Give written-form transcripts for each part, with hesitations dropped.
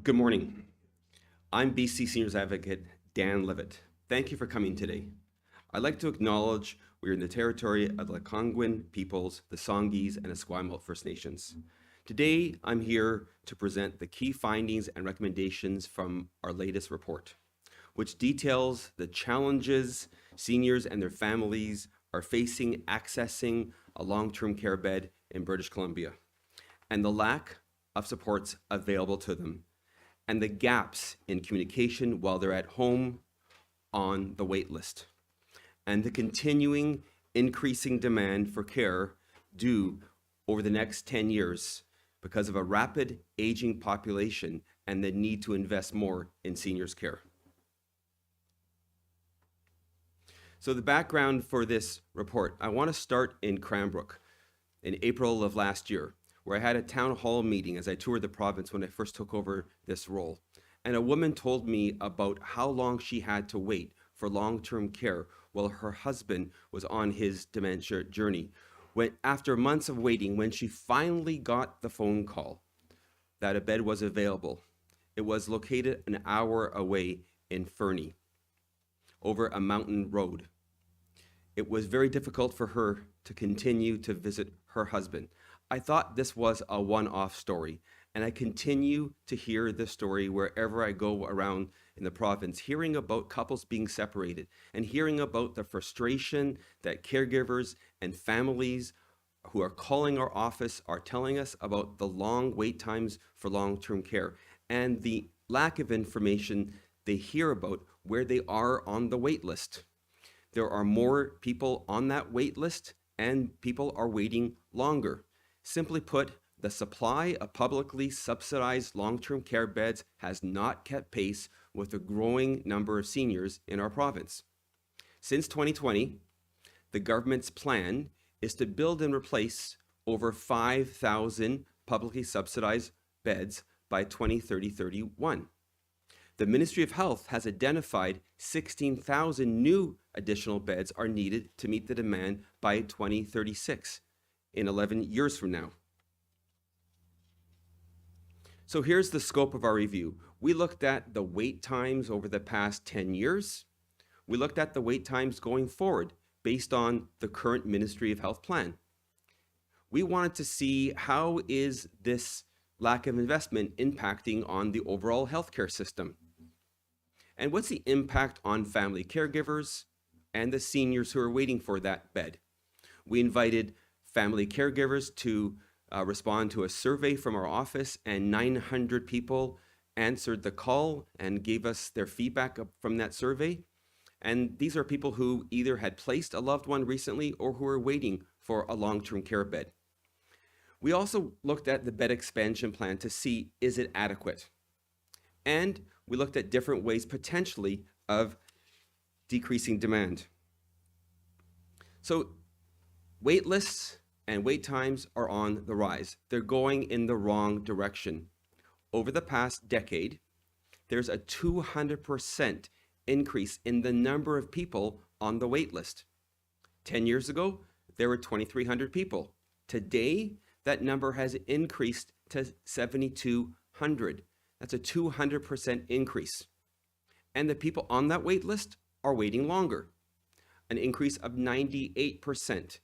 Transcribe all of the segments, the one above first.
Good morning. I'm BC Seniors Advocate Dan Levitt. Thank you for coming today. I'd like to acknowledge we're in the territory of the Algonquin peoples, the Songhees, and Esquimalt First Nations. Today, I'm here to present the key findings and recommendations from our latest report, which details the challenges seniors and their families are facing accessing a long-term care bed in British Columbia, and the lack of supports available to them, and the gaps in communication while they're at home on the wait list, and the continuing increasing demand for care due over the next 10 years because of a rapid aging population and the need to invest more in seniors' care. So the background for this report, I want to start in Cranbrook in April of last year, where I had a town hall meeting as I toured the province when I first took over this role. And a woman told me about how long she had to wait for long-term care while her husband was on his dementia journey. After months of waiting, when she finally got the phone call that a bed was available, it was located an hour away in Fernie, over a mountain road. It was very difficult for her to continue to visit her husband. I thought this was a one-off story, and I continue to hear this story wherever I go around in the province, hearing about couples being separated and hearing about the frustration that caregivers and families who are calling our office are telling us about the long wait times for long-term care and the lack of information they hear about where they are on the wait list. There are more people on that wait list and people are waiting longer. Simply put, the supply of publicly subsidized long-term care beds has not kept pace with the growing number of seniors in our province. Since 2020, the government's plan is to build and replace over 5,000 publicly subsidized beds by 2030-31. The Ministry of Health has identified 16,000 new additional beds are needed to meet the demand by 2036. In 11 years from now. So here's the scope of our review. We looked at the wait times over the past 10 years. We looked at the wait times going forward based on the current Ministry of Health plan. We wanted to see how is this lack of investment impacting on the overall healthcare system? And what's the impact on family caregivers and the seniors who are waiting for that bed? We invited family caregivers to respond to a survey from our office, and 900 people answered the call and gave us their feedback from that survey. And these are people who either had placed a loved one recently or who are waiting for a long-term care bed. We also looked at the bed expansion plan to see, is it adequate? And we looked at different ways potentially of decreasing demand. So wait lists and wait times are on the rise. They're going in the wrong direction. Over the past decade, there's a 200% increase in the number of people on the wait list. 10 years ago, there were 2,300 people. Today, that number has increased to 7,200. That's a 200% increase. And the people on that wait list are waiting longer, an increase of 98%.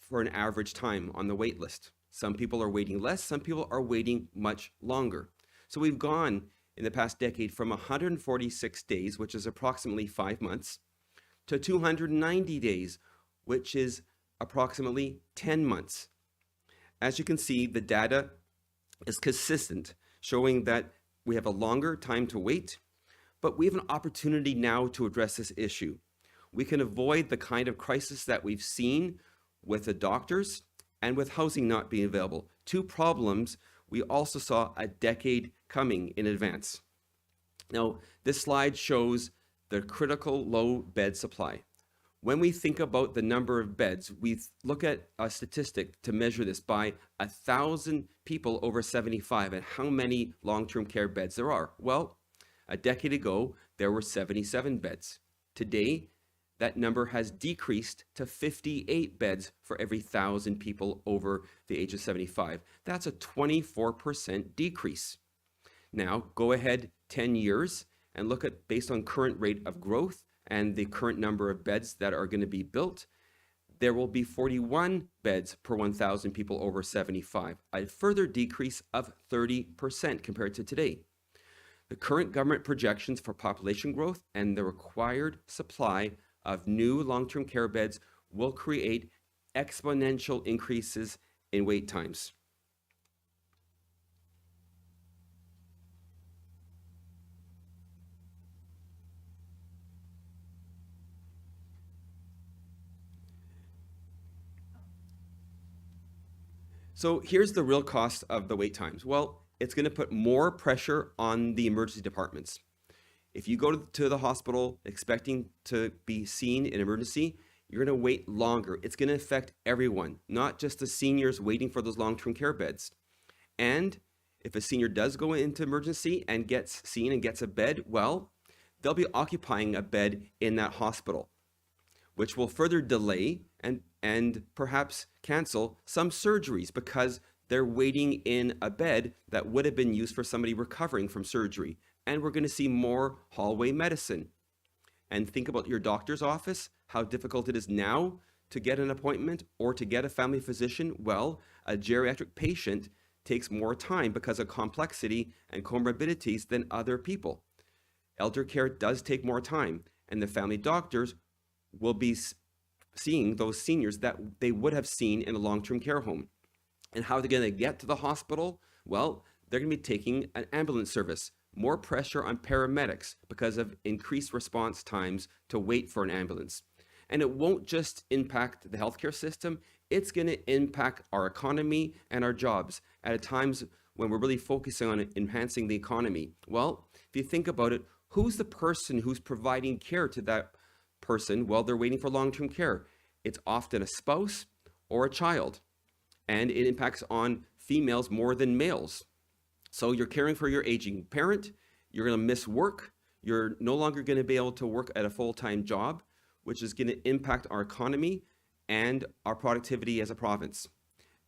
For an average time on the wait list. Some people are waiting less, some people are waiting much longer. So we've gone in the past decade from 146 days, which is approximately 5 months, to 290 days, which is approximately 10 months. As you can see, the data is consistent, showing that we have a longer time to wait, but we have an opportunity now to address this issue. We can avoid the kind of crisis that we've seen with the doctors and with housing not being available. Two problems we also saw a decade coming in advance. Now, this slide shows the critical low bed supply. When we think about the number of beds, we look at a statistic to measure this by 1,000 people over 75 and how many long-term care beds there are. Well, a decade ago, there were 77 beds. Today, that number has decreased to 58 beds for every 1,000 people over the age of 75. That's a 24% decrease. Now, go ahead 10 years and look at, based on current rate of growth and the current number of beds that are going to be built, there will be 41 beds per 1,000 people over 75, a further decrease of 30% compared to today. The current government projections for population growth and the required supply of new long-term care beds will create exponential increases in wait times. So here's the real cost of the wait times. Well, it's going to put more pressure on the emergency departments. If you go to the hospital expecting to be seen in emergency, you're going to wait longer. It's going to affect everyone, not just the seniors waiting for those long-term care beds. And if a senior does go into emergency and gets seen and gets a bed, well, they'll be occupying a bed in that hospital, which will further delay and perhaps cancel some surgeries because they're waiting in a bed that would have been used for somebody recovering from surgery. And we're going to see more hallway medicine. And think about your doctor's office, how difficult it is now to get an appointment or to get a family physician. Well, a geriatric patient takes more time because of complexity and comorbidities than other people. Elder care does take more time, and the family doctors will be seeing those seniors that they would have seen in a long-term care home. And how are they going to get to the hospital? Well, they're going to be taking an ambulance service. More pressure on paramedics because of increased response times to wait for an ambulance. And it won't just impact the healthcare system, it's going to impact our economy and our jobs at times when we're really focusing on enhancing the economy. Well, if you think about it, who's the person who's providing care to that person while they're waiting for long-term care? It's often a spouse or a child, and it impacts on females more than males. So you're caring for your aging parent, you're going to miss work, you're no longer going to be able to work at a full-time job, which is going to impact our economy and our productivity as a province.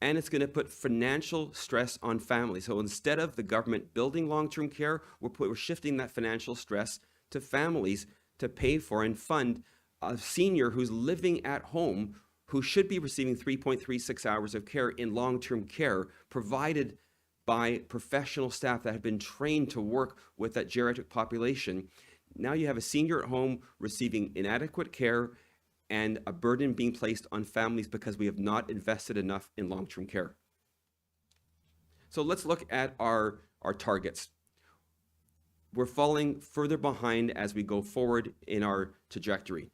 And it's going to put financial stress on families. So instead of the government building long-term care, we're shifting that financial stress to families to pay for and fund a senior who's living at home who should be receiving 3.36 hours of care in long-term care provided by professional staff that have been trained to work with that geriatric population. Now you have a senior at home receiving inadequate care and a burden being placed on families because we have not invested enough in long-term care. So let's look at our targets. We're falling further behind as we go forward in our trajectory.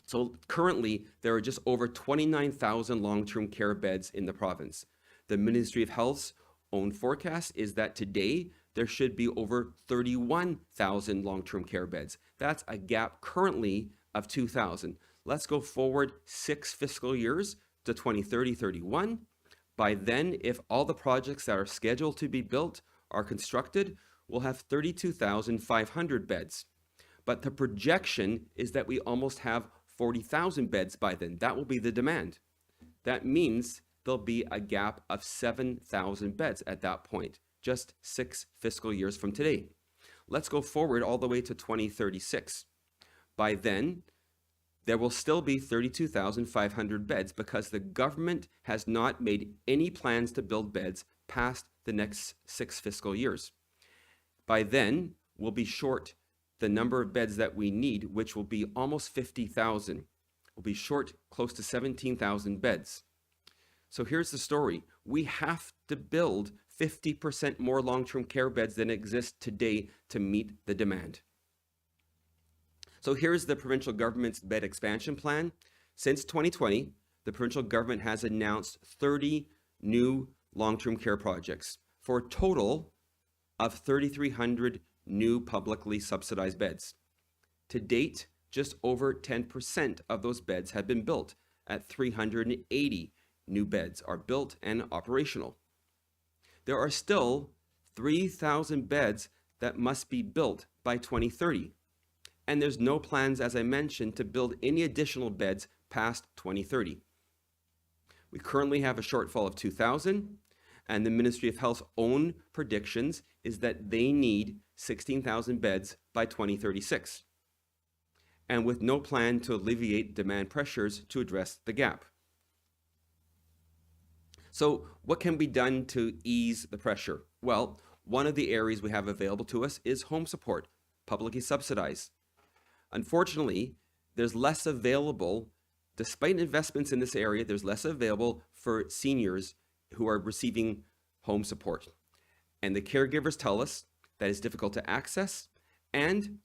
So currently, there are just over 29,000 long-term care beds in the province. The Ministry of Health's own forecast is that today there should be over 31,000 long-term care beds. That's a gap currently of 2,000. Let's go forward 6 fiscal years to 2030-31. By then, if all the projects that are scheduled to be built are constructed, we'll have 32,500 beds. But the projection is that we almost have 40,000 beds by then. That will be the demand. That means there'll be a gap of 7,000 beds at that point, just 6 fiscal years from today. Let's go forward all the way to 2036. By then, there will still be 32,500 beds because the government has not made any plans to build beds past the next 6 fiscal years. By then, we'll be short the number of beds that we need, which will be almost 50,000. We'll be short close to 17,000 beds. So here's the story. We have to build 50% more long-term care beds than exist today to meet the demand. So here's the provincial government's bed expansion plan. Since 2020, the provincial government has announced 30 new long-term care projects for a total of 3,300 new publicly subsidized beds. To date, just over 10% of those beds have been built. At 380 new beds are built and operational. There are still 3,000 beds that must be built by 2030. And there's no plans, as I mentioned, to build any additional beds past 2030. We currently have a shortfall of 2,000, And the Ministry of Health's own predictions is that they need 16,000 beds by 2036, and with no plan to alleviate demand pressures to address the gap. So what can be done to ease the pressure? Well, one of the areas we have available to us is home support, publicly subsidized. Unfortunately, there's less available, despite investments in this area, there's less available for seniors who are receiving home support. And the caregivers tell us that it's difficult to access, and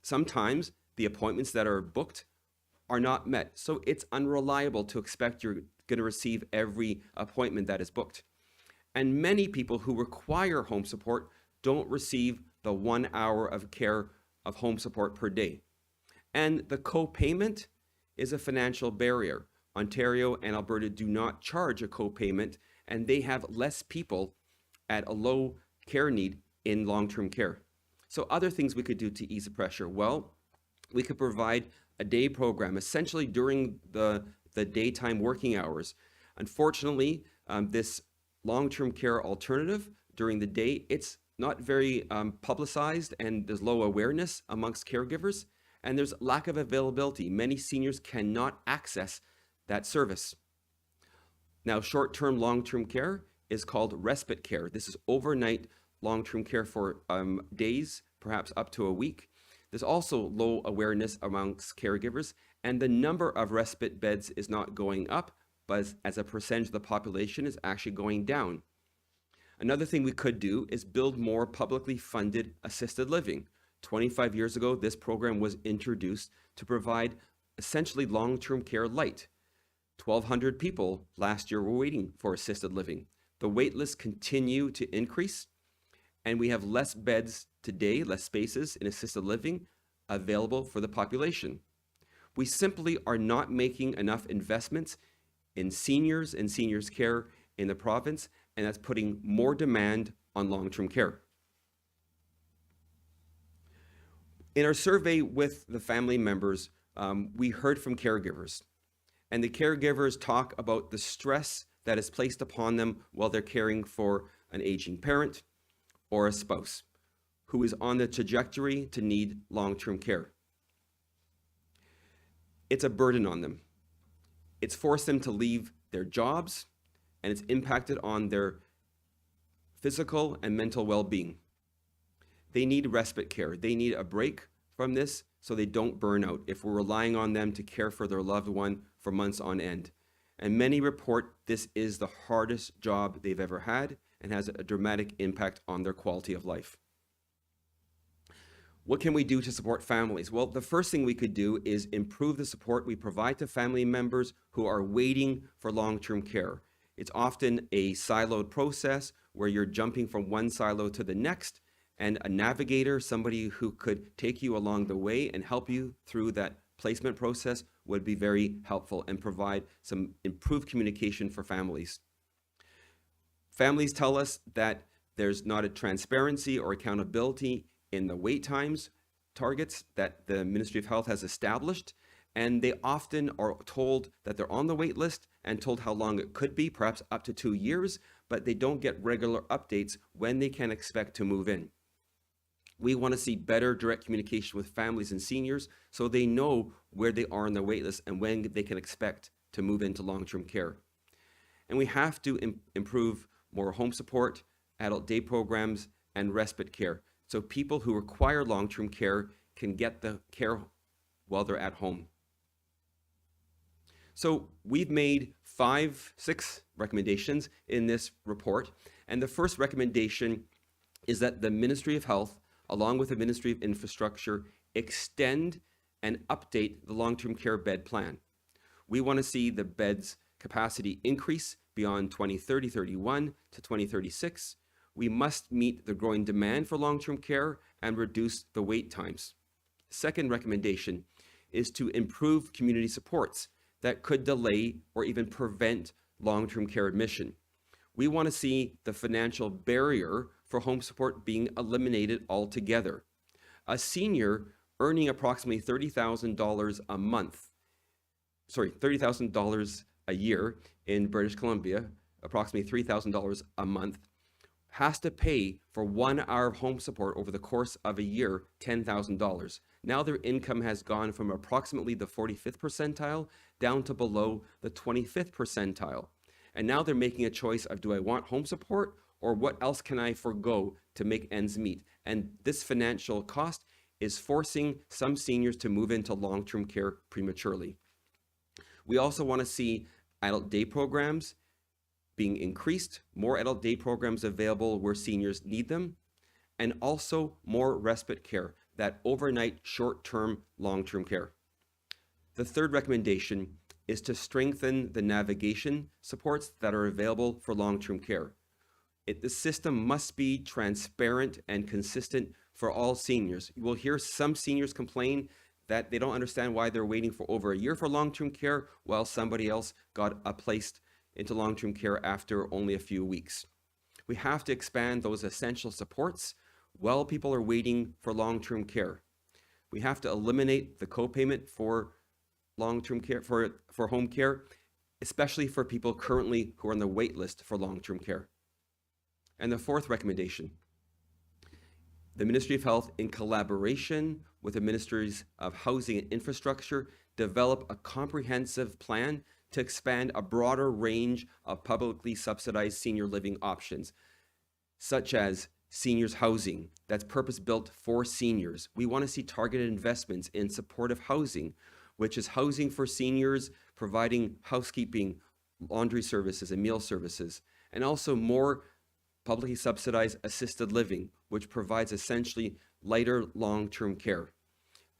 sometimes the appointments that are booked are not met. So it's unreliable to expect you're going to receive every appointment that is booked. And many people who require home support don't receive the 1 hour of care of home support per day. And the co-payment is a financial barrier. Ontario and Alberta do not charge a co-payment, and they have less people at a low care need in long-term care. So other things we could do to ease the pressure. Well, we could provide a day program, essentially during the daytime working hours. Unfortunately, this long-term care alternative during the day, it's not very publicized, and there's low awareness amongst caregivers, and there's lack of availability. Many seniors cannot access that service. Now, short-term long-term care is called respite care. This is overnight long-term care for days, perhaps up to a week. There's also low awareness amongst caregivers, and the number of respite beds is not going up, but as a percentage of the population is actually going down. Another thing we could do is build more publicly funded assisted living. 25 years ago, this program was introduced to provide essentially long-term care light. 1,200 people last year were waiting for assisted living. The wait lists continue to increase, and we have less beds today, less spaces in assisted living available for the population. We simply are not making enough investments in seniors and seniors care in the province, and that's putting more demand on long-term care. In our survey with the family members, we heard from caregivers, and the caregivers talk about the stress that is placed upon them while they're caring for an aging parent or a spouse who is on the trajectory to need long-term care. It's a burden on them. It's forced them to leave their jobs, and it's impacted on their physical and mental well-being. They need respite care. They need a break from this so they don't burn out if we're relying on them to care for their loved one for months on end. And many report this is the hardest job they've ever had and has a dramatic impact on their quality of life. What can we do to support families? Well, the first thing we could do is improve the support we provide to family members who are waiting for long-term care. It's often a siloed process where you're jumping from one silo to the next, and a navigator, somebody who could take you along the way and help you through that placement process, would be very helpful and provide some improved communication for families. Families tell us that there's not a transparency or accountability in the wait times targets that the Ministry of Health has established, and they often are told that they're on the wait list and told how long it could be, perhaps up to 2 years, but they don't get regular updates when they can expect to move in. We want to see better direct communication with families and seniors so they know where they are on the wait list and when they can expect to move into long-term care. And we have to improve more home support, adult day programs, and respite care, so people who require long-term care can get the care while they're at home. So we've made 6 recommendations in this report, and the first recommendation is that the Ministry of Health, along with the Ministry of Infrastructure, extend and update the long-term care bed plan. We want to see the beds capacity increase beyond 2030-31 to 2036. We must meet the growing demand for long-term care and reduce the wait times. Second recommendation is to improve community supports that could delay or even prevent long-term care admission. We want to see the financial barrier for home support being eliminated altogether. A senior earning approximately $30,000 a year in British Columbia approximately $3,000 a month, has to pay for 1 hour of home support over the course of a year, $10,000. Now their income has gone from approximately the 45th percentile down to below the 25th percentile. And now they're making a choice of, do I want home support, or what else can I forgo to make ends meet? And this financial cost is forcing some seniors to move into long-term care prematurely. We also want to see adult day programs being increased, more adult day programs available where seniors need them, and also more respite care, that overnight short-term, long-term care. The third recommendation is to strengthen the navigation supports that are available for long-term care. The system must be transparent and consistent for all seniors. You will hear some seniors complain that they don't understand why they're waiting for over a year for long-term care while somebody else got placed into long-term care after only a few weeks. We have to expand those essential supports while people are waiting for long-term care. We have to eliminate the copayment for long-term care, for home care, especially for people currently who are on the wait list for long-term care. And the fourth recommendation, the Ministry of Health, in collaboration with the Ministries of Housing and Infrastructure, develop a comprehensive plan to expand a broader range of publicly subsidized senior living options, such as seniors housing that's purpose-built for seniors. We want to see targeted investments in supportive housing, which is housing for seniors, providing housekeeping, laundry services, and meal services, and also more publicly subsidized assisted living, which provides essentially lighter long-term care.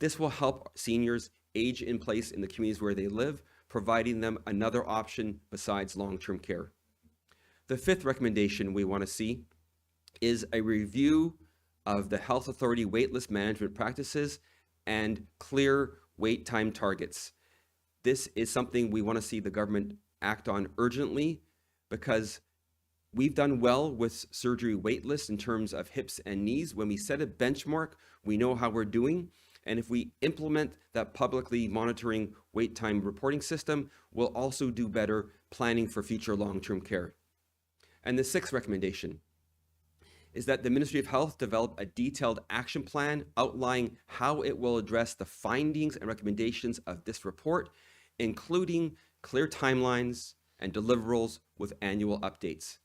This will help seniors age in place in the communities where they live, providing them another option besides long-term care. The fifth recommendation we want to see is a review of the health authority waitlist management practices and clear wait time targets. This is something we want to see the government act on urgently, because we've done well with surgery waitlists in terms of hips and knees. When we set a benchmark, we know how we're doing. And if we implement that publicly monitoring wait time reporting system, we'll also do better planning for future long-term care. And the sixth recommendation is that the Ministry of Health develop a detailed action plan outlining how it will address the findings and recommendations of this report, including clear timelines and deliverables with annual updates.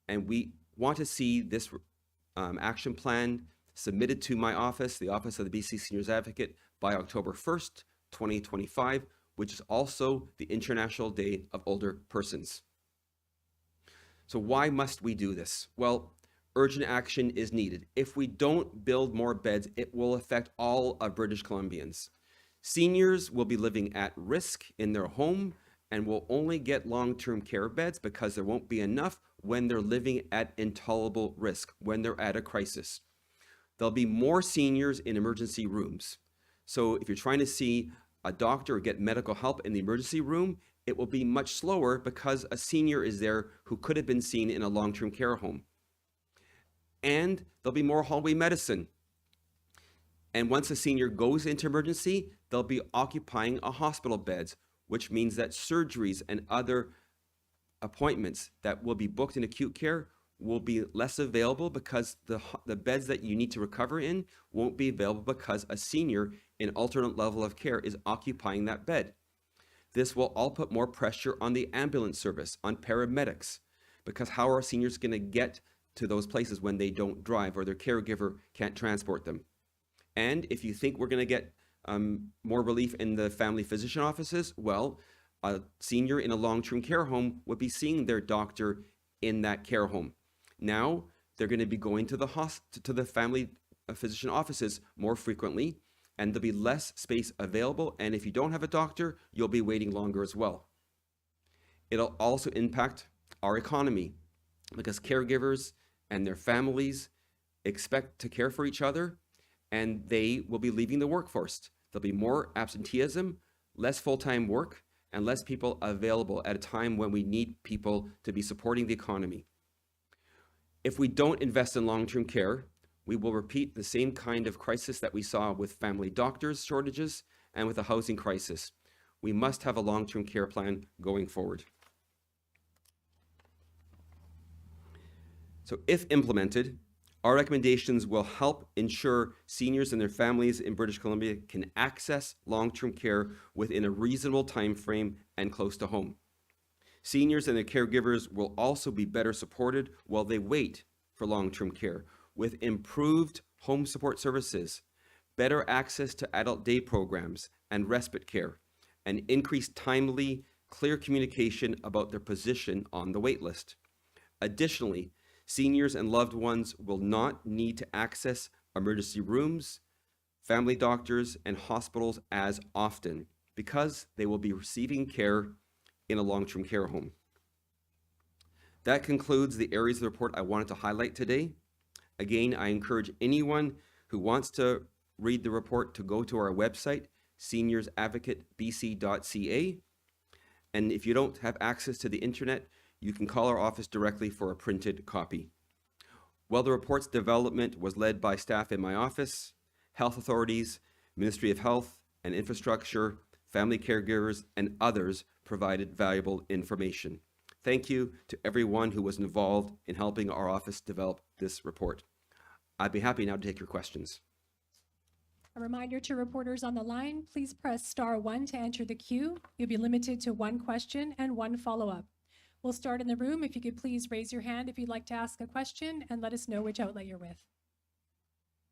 And we want to see this action plan submitted to my office, the Office of the BC Seniors Advocate, by October 1st, 2025, which is also the International Day of Older Persons. So why must we do this? Well, urgent action is needed. If we don't build more beds, it will affect all of British Columbians. Seniors will be living at risk in their home and will only get long-term care beds because there won't be enough when they're living at intolerable risk, when they're at a crisis. There'll be more seniors in emergency rooms. So if you're trying to see a doctor or get medical help in the emergency room, it will be much slower because a senior is there who could have been seen in a long-term care home. And there'll be more hallway medicine. And once a senior goes into emergency, they'll be occupying a hospital beds, which means that surgeries and other appointments that will be booked in acute care will be less available because the beds that you need to recover in won't be available because a senior in alternate level of care is occupying that bed. This will all put more pressure on the ambulance service, on paramedics, because how are seniors going to get to those places when they don't drive or their caregiver can't transport them? And if you think we're going to get more relief in the family physician offices, well, a senior in a long-term care home would be seeing their doctor in that care home. Now they're going to be going to the family physician offices more frequently, and there'll be less space available. And if you don't have a doctor, you'll be waiting longer as well. It'll also impact our economy because caregivers and their families expect to care for each other, and they will be leaving the workforce. There'll be more absenteeism, less full-time work, and less people available at a time when we need people to be supporting the economy. If we don't invest in long-term care, we will repeat the same kind of crisis that we saw with family doctors shortages and with the housing crisis. We must have a long-term care plan going forward. So if implemented, our recommendations will help ensure seniors and their families in British Columbia can access long-term care within a reasonable time frame and close to home. Seniors and their caregivers will also be better supported while they wait for long-term care with improved home support services, better access to adult day programs and respite care, and increased timely, clear communication about their position on the wait list. Additionally, seniors and loved ones will not need to access emergency rooms, family doctors, and hospitals as often because they will be receiving care in a long-term care home. That concludes the areas of the report I wanted to highlight today. Again, I encourage anyone who wants to read the report to go to our website, senioradvocatebc.ca. And if you don't have access to the internet, you can call our office directly for a printed copy. While the report's development was led by staff in my office, health authorities, Ministry of Health and Infrastructure, family caregivers, and others provided valuable information. Thank you to everyone who was involved in helping our office develop this report. I'd be happy now to take your questions. A reminder to reporters on the line, please press *1 to enter the queue. You'll be limited to one question and one follow-up. We'll start in the room. If you could please raise your hand if you'd like to ask a question and let us know which outlet you're with.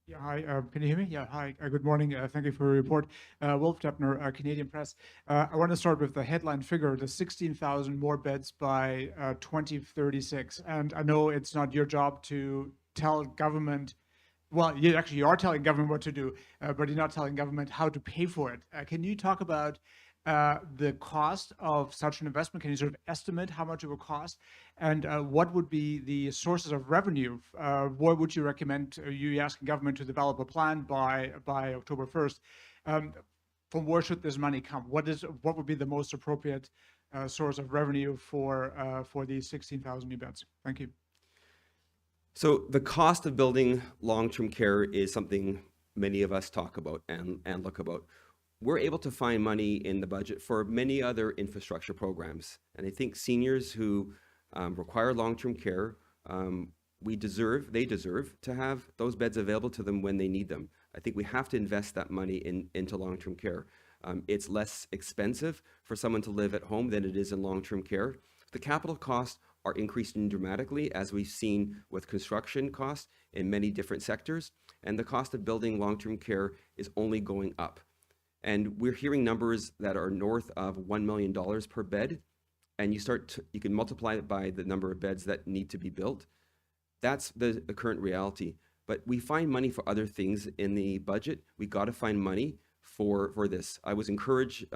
Yeah, hi, can you hear me? Yeah, hi, good morning. Thank you for your report. Wolf Deppner, Canadian Press. I want to start with the headline figure, the 16,000 more beds by 2036. And I know it's not your job to tell government, well, you are telling government what to do, but you're not telling government how to pay for it. Can you talk about the cost of such an investment? Can you sort of estimate how much it will cost? And what would be the sources of revenue? What would you recommend? You asking government to develop a plan by October 1st. From where should this money come? What would be the most appropriate source of revenue for these 16,000 new beds? Thank you. So the cost of building long-term care is something many of us talk about and look about. We're able to find money in the budget for many other infrastructure programs. And I think seniors who require long-term care, they deserve to have those beds available to them when they need them. I think we have to invest that money into long-term care. It's less expensive for someone to live at home than it is in long-term care. The capital costs are increasing dramatically, as we've seen with construction costs in many different sectors. And the cost of building long-term care is only going up. And we're hearing numbers that are north of $1 million per bed. And you can multiply it by the number of beds that need to be built. That's the current reality. But we find money for other things in the budget. We got to find money for this. I was encouraged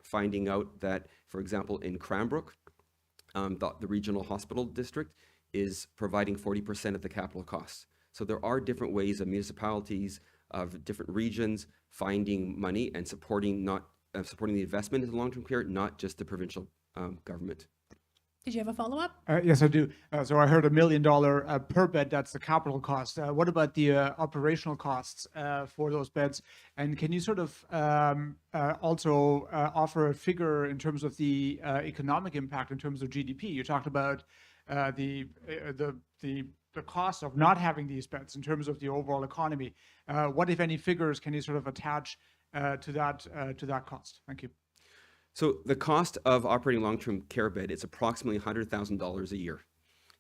finding out that, for example, in Cranbrook, the regional hospital district is providing 40% of the capital costs. So there are different ways of municipalities of different regions finding money and supporting the investment into long-term care, not just the provincial government. Did you have a follow-up? Yes, I do. So I heard $1 million per bed. That's the capital cost. What about the operational costs for those beds? And can you sort of also offer a figure in terms of the economic impact in terms of GDP? You talked about the cost of not having these beds in terms of the overall economy. What, if any, figures can you sort of attach to that cost? Thank you. So the cost of operating long-term care bed is approximately $100,000 a year.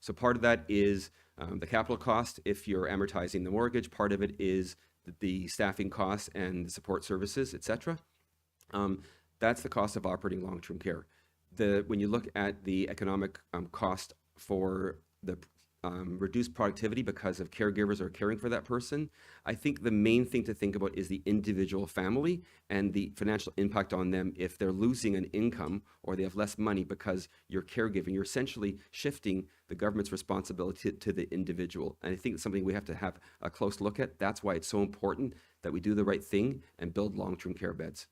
So part of that is the capital cost if you're amortizing the mortgage. Part of it is the staffing costs and the support services, et cetera. That's the cost of operating long-term care. When you look at the economic cost for the reduced productivity because of caregivers are caring for that person, I think the main thing to think about is the individual family and the financial impact on them if they're losing an income or they have less money because you're caregiving. You're essentially shifting the government's responsibility to the individual. And I think it's something we have to have a close look at. That's why it's so important that we do the right thing and build long-term care beds.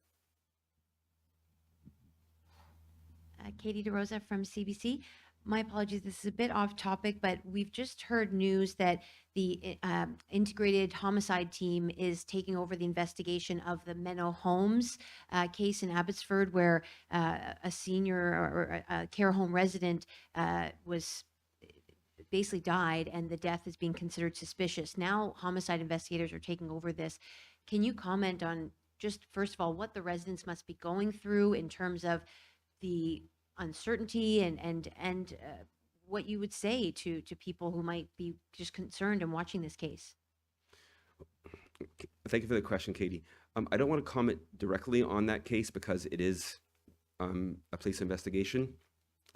Katie DeRosa from CBC. My apologies, this is a bit off topic, but we've just heard news that the integrated homicide team is taking over the investigation of the Menow Homes case in Abbotsford, where a senior or a care home resident was basically died and the death is being considered suspicious. Now homicide investigators are taking over this. Can you comment on just first of all what the residents must be going through in terms of the uncertainty and what you would say to people who might be just concerned and watching this case? Thank you for the question, Katie. I don't want to comment directly on that case because it is a police investigation.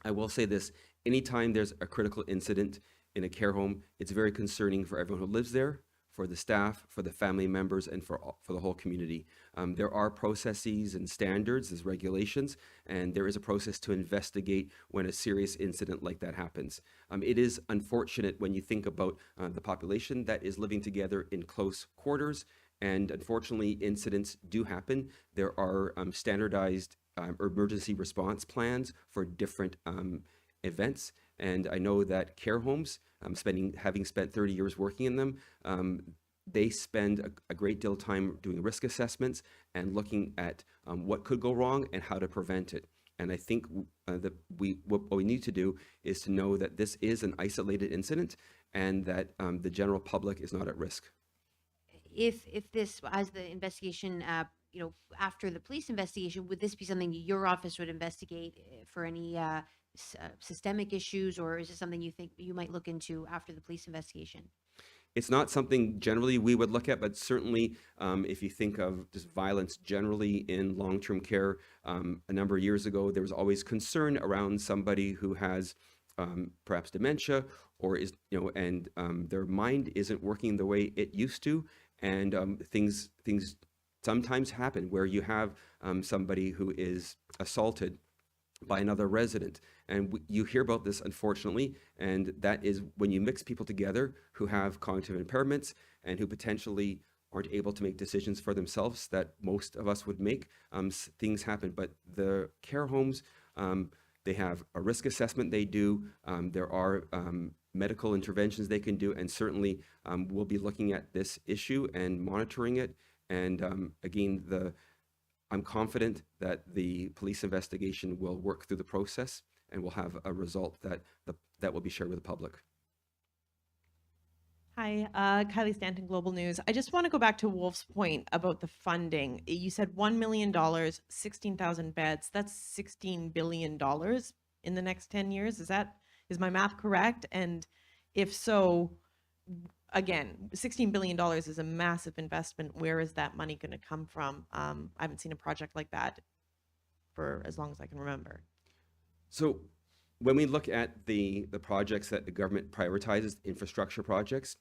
I will say this, anytime there's a critical incident in a care home, it's very concerning for everyone who lives there, for the staff, for the family members, and for the whole community. There are processes and standards, there's regulations, and there is a process to investigate when a serious incident like that happens. It is unfortunate when you think about the population that is living together in close quarters, and unfortunately incidents do happen. There are standardized emergency response plans for different events. And I know that care homes, having spent 30 years working in them, they spend a great deal of time doing risk assessments and looking at what could go wrong and how to prevent it. And I think that what we need to do is to know that this is an isolated incident and that the general public is not at risk. If this, as the investigation, after the police investigation, would this be something your office would investigate for any systemic issues, or is this something you think you might look into after the police investigation? It's not something generally we would look at, but certainly if you think of just violence generally in long-term care, a number of years ago, there was always concern around somebody who has perhaps dementia or is, and their mind isn't working the way it used to. And things sometimes happen where you have somebody who is assaulted by another resident. And you hear about this, unfortunately, and that is when you mix people together who have cognitive impairments and who potentially aren't able to make decisions for themselves that most of us would make, things happen. But the care homes, they have a risk assessment they do. There are medical interventions they can do, and certainly we'll be looking at this issue and monitoring it. And again, I'm confident that the police investigation will work through the process and will have a result that will be shared with the public. Hi, Kylie Stanton, Global News. I just want to go back to Wolf's point about the funding. You said $1 million, 16,000 beds. That's $16 billion in the next 10 years. Is my math correct? And if so, again, $16 billion is a massive investment. Where is that money going to come from? I haven't seen a project like that for as long as I can remember. So when we look at the projects that the government prioritizes, infrastructure projects,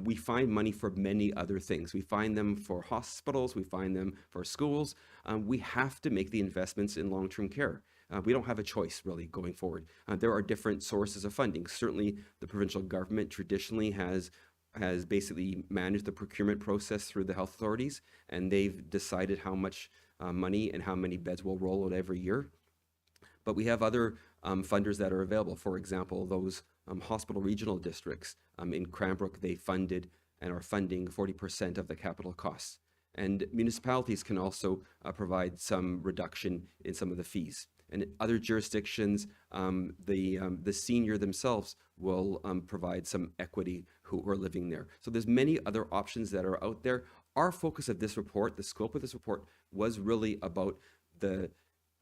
we find money for many other things. We find them for hospitals, we find them for schools. We have to make the investments in long-term care. We don't have a choice really going forward. There are different sources of funding. Certainly the provincial government traditionally has basically managed the procurement process through the health authorities, and they've decided how much money and how many beds will roll out every year. But we have other funders that are available. For example, those hospital regional districts in Cranbrook, they funded and are funding 40% of the capital costs. And municipalities can also provide some reduction in some of the fees. And in other jurisdictions, the senior themselves will provide some equity who are living there. So there's many other options that are out there. Our focus of this report, the scope of this report, was really about the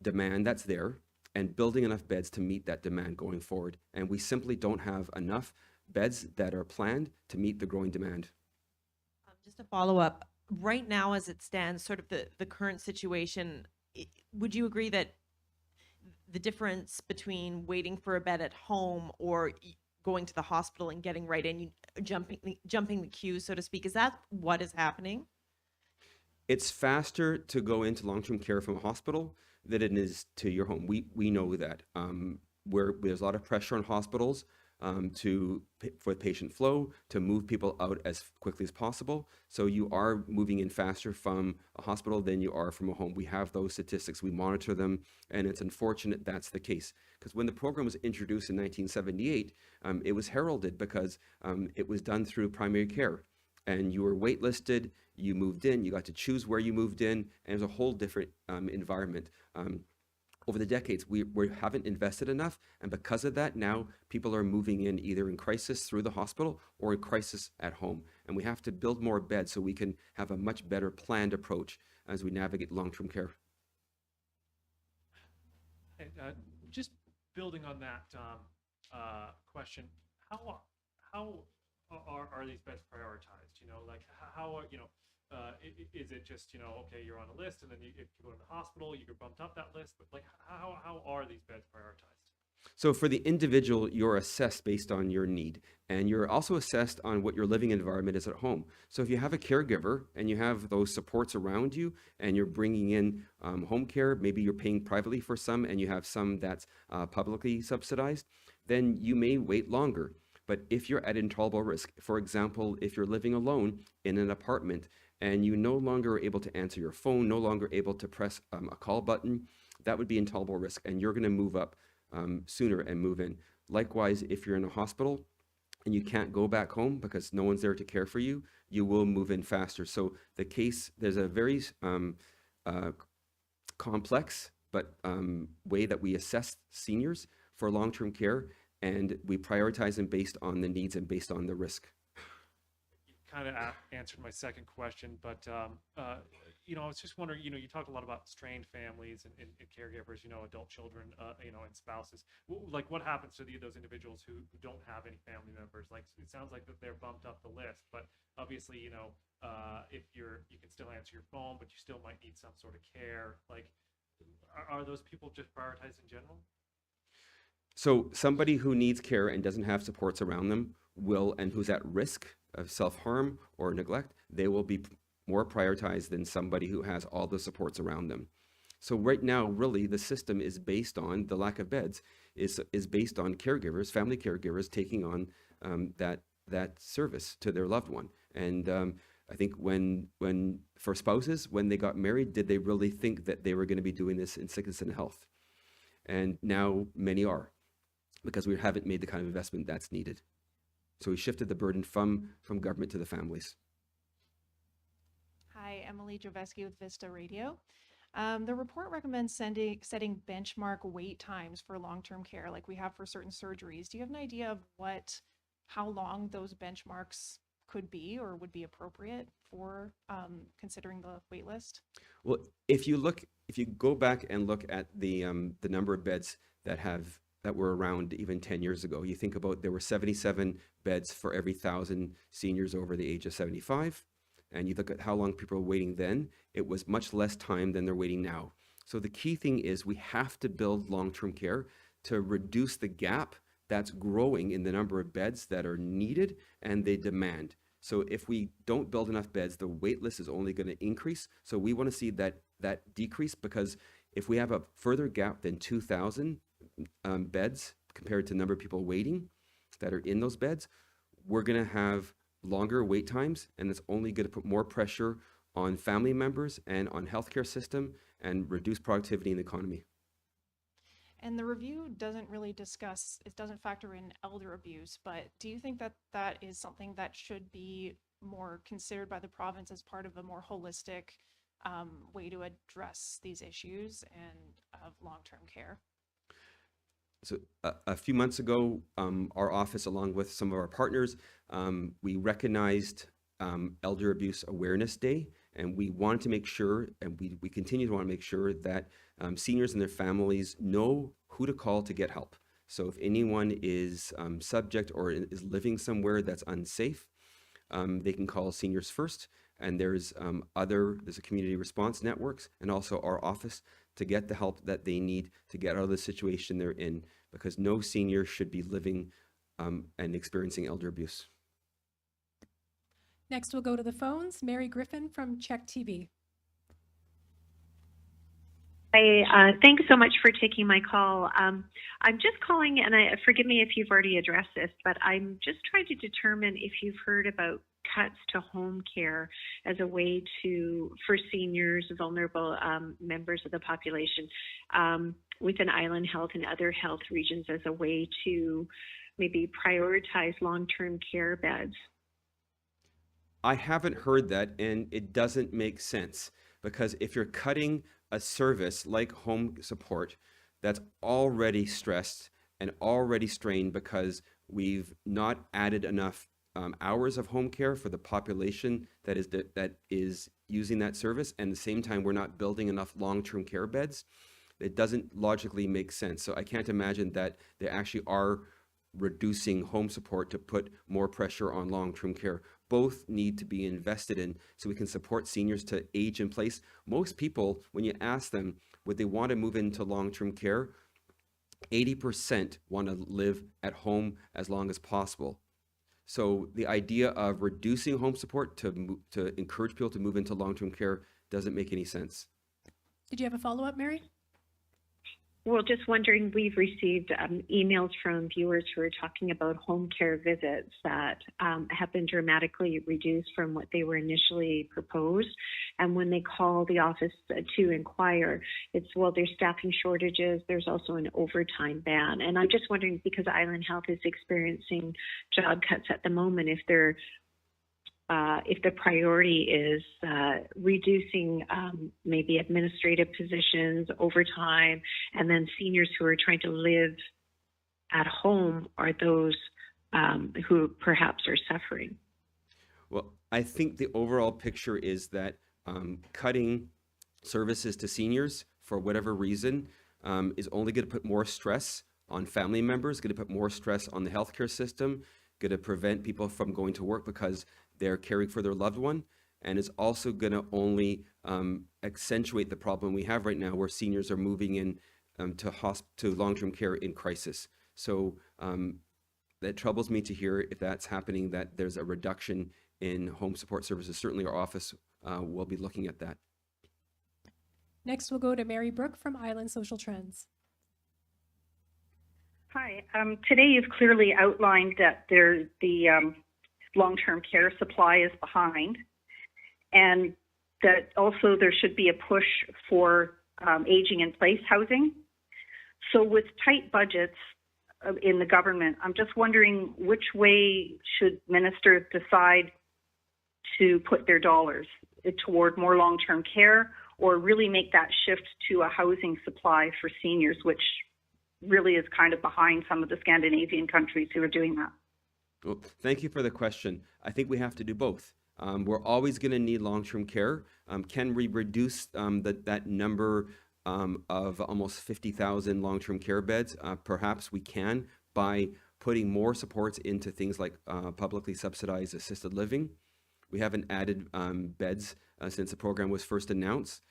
demand that's there and building enough beds to meet that demand going forward. And we simply don't have enough beds that are planned to meet the growing demand. Just a follow-up, right now as it stands, sort of the current situation, would you agree that the difference between waiting for a bed at home or going to the hospital and getting right in, jumping the queue, so to speak, is that what is happening? It's faster to go into long-term care from a hospital than it is to your home. We know that. Where there's a lot of pressure on hospitals for patient flow, to move people out as quickly as possible. So you are moving in faster from a hospital than you are from a home. We have those statistics, we monitor them, and it's unfortunate that's the case. Because when the program was introduced in 1978, it was heralded because it was done through primary care. And you were waitlisted, you moved in, you got to choose where you moved in, and it was a whole different environment. over the decades, we haven't invested enough. And because of that, now people are moving in either in crisis through the hospital or in crisis at home. And we have to build more beds so we can have a much better planned approach as we navigate long-term care. And, just building on that question, how are these beds prioritized? You know, like how are, is it just, okay, you're on a list, and then if you go to the hospital, you get bumped up that list, but like how are these beds prioritized? So for the individual, you're assessed based on your need, and you're also assessed on what your living environment is at home. So if you have a caregiver and you have those supports around you, and you're bringing in home care, maybe you're paying privately for some, and you have some that's publicly subsidized, then you may wait longer. But if you're at intolerable risk, for example, if you're living alone in an apartment and you no longer are able to answer your phone, no longer able to press a call button, that would be intolerable risk, and you're going to move up sooner and move in. Likewise, if you're in a hospital and you can't go back home because no one's there to care for you, you will move in faster. So there's a very complex but way that we assess seniors for long-term care, and we prioritize them based on the needs and based on the risk. You kind of answered my second question, but I was just wondering, you talk a lot about strained families and caregivers, adult children, and spouses. Like, what happens to those individuals who don't have any family members? Like, it sounds like that they're bumped up the list, but obviously, if you can still answer your phone, but you still might need some sort of care. Like, are those people just prioritized in general? So somebody who needs care and doesn't have supports around them and who's at risk of self-harm or neglect, they will be more prioritized than somebody who has all the supports around them. So right now, really, the system is based on the lack of beds, is based on caregivers, family caregivers taking on that service to their loved one. And I think when for spouses, when they got married, did they really think that they were going to be doing this in sickness and health? And now many are, because we haven't made the kind of investment that's needed. So we shifted the burden from government to the families. Hi, Emily Joveski with Vista Radio. The report recommends setting benchmark wait times for long-term care like we have for certain surgeries. Do you have an idea of how long those benchmarks could be or would be appropriate for considering the wait list? Well, if you go back and look at the number of beds that were around even 10 years ago, you think about there were 77 beds for every 1,000 seniors over the age of 75. And you look at how long people were waiting then, it was much less time than they're waiting now. So the key thing is we have to build long-term care to reduce the gap that's growing in the number of beds that are needed and they demand. So if we don't build enough beds, the wait list is only going to increase. So we want to see that decrease, because if we have a further gap than 2,000 beds compared to the number of people waiting that are in those beds, we're going to have longer wait times, and it's only going to put more pressure on family members and on healthcare system and reduce productivity in the economy. And the review doesn't factor in elder abuse, but do you think that is something that should be more considered by the province as part of a more holistic way to address these issues and of long-term care? So a few months ago, our office, along with some of our partners, we recognized Elder Abuse Awareness Day, and we wanted to make sure, and we continue to want to make sure that seniors and their families know who to call to get help. So if anyone is subject or is living somewhere that's unsafe, they can call Seniors First, and there's a community response networks and also our office to get the help that they need to get out of the situation they're in, because no senior should be living and experiencing elder abuse. Next, we'll go to the phones. Mary Griffin from Check TV. Hi, thanks so much for taking my call. I'm just calling, and forgive me if you've already addressed this, but I'm just trying to determine if you've heard about cuts to home care as a way for seniors, vulnerable members of the population within Island Health and other health regions as a way to maybe prioritize long-term care beds. I haven't heard that, and it doesn't make sense, because if you're cutting a service like home support that's already stressed and already strained because we've not added enough hours of home care for the population that is using that service, and at the same time we're not building enough long-term care beds. It doesn't logically make sense. So I can't imagine that they actually are reducing home support to put more pressure on long-term care. Both need to be invested in so we can support seniors to age in place. Most people, when you ask them would they want to move into long-term care, 80% want to live at home as long as possible. So the idea of reducing home support to encourage people to move into long-term care doesn't make any sense. Did you have a follow-up, Mary? Well, just wondering, we've received emails from viewers who are talking about home care visits that have been dramatically reduced from what they were initially proposed. And when they call the office to inquire, it's, well, there's staffing shortages, there's also an overtime ban. And I'm just wondering, because Island Health is experiencing job cuts at the moment, if the priority is reducing maybe administrative positions, overtime, and then seniors who are trying to live at home are those who perhaps are suffering. Well, I think the overall picture is that cutting services to seniors for whatever reason is only going to put more stress on family members, going to put more stress on the healthcare system, going to prevent people from going to work because they're caring for their loved one, and is also going to only accentuate the problem we have right now where seniors are moving in to long-term care in crisis. So that troubles me to hear if that's happening, that there's a reduction in home support services. Certainly our office will be looking at that. Next, we'll go to Mary Brooke from Island Social Trends. Hi. Today you've clearly outlined that the long-term care supply is behind, and that also there should be a push for aging in place housing. So with tight budgets in the government, I'm just wondering which way should ministers decide to put their dollars toward more long-term care, or really make that shift to a housing supply for seniors, which really is kind of behind some of the Scandinavian countries who are doing that. Well, thank you for the question. I think we have to do both. We're always going to need long-term care. Can we reduce that number of almost 50,000 long-term care beds? Perhaps we can by putting more supports into things like publicly subsidized assisted living. We haven't added beds since the program was first announced.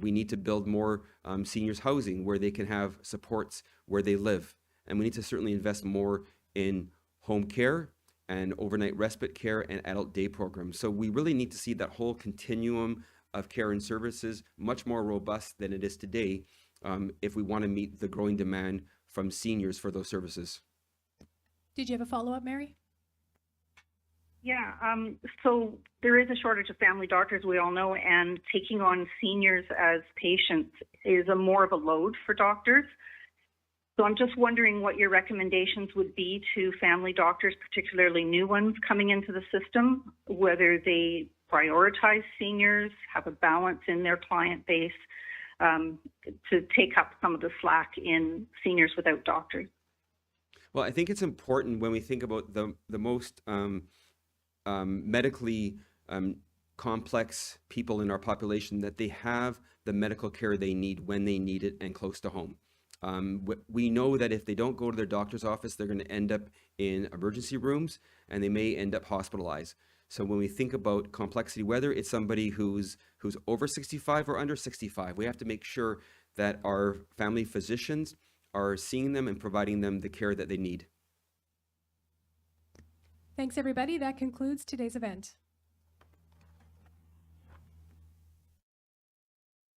We need to build more seniors housing where they can have supports where they live. And we need to certainly invest more in home care and overnight respite care and adult day programs. So we really need to see that whole continuum of care and services much more robust than it is today if we want to meet the growing demand from seniors for those services. Did you have a follow-up, Mary? Yeah, so there is a shortage of family doctors, we all know, and taking on seniors as patients is more of a load for doctors. So I'm just wondering what your recommendations would be to family doctors, particularly new ones coming into the system, whether they prioritize seniors, have a balance in their client base to take up some of the slack in seniors without doctors. Well, I think it's important when we think about the most medically complex people in our population that they have the medical care they need when they need it and close to home. We know that if they don't go to their doctor's office, they're going to end up in emergency rooms and they may end up hospitalized. So when we think about complexity, whether it's somebody who's over 65 or under 65, we have to make sure that our family physicians are seeing them and providing them the care that they need. Thanks, everybody. That concludes today's event.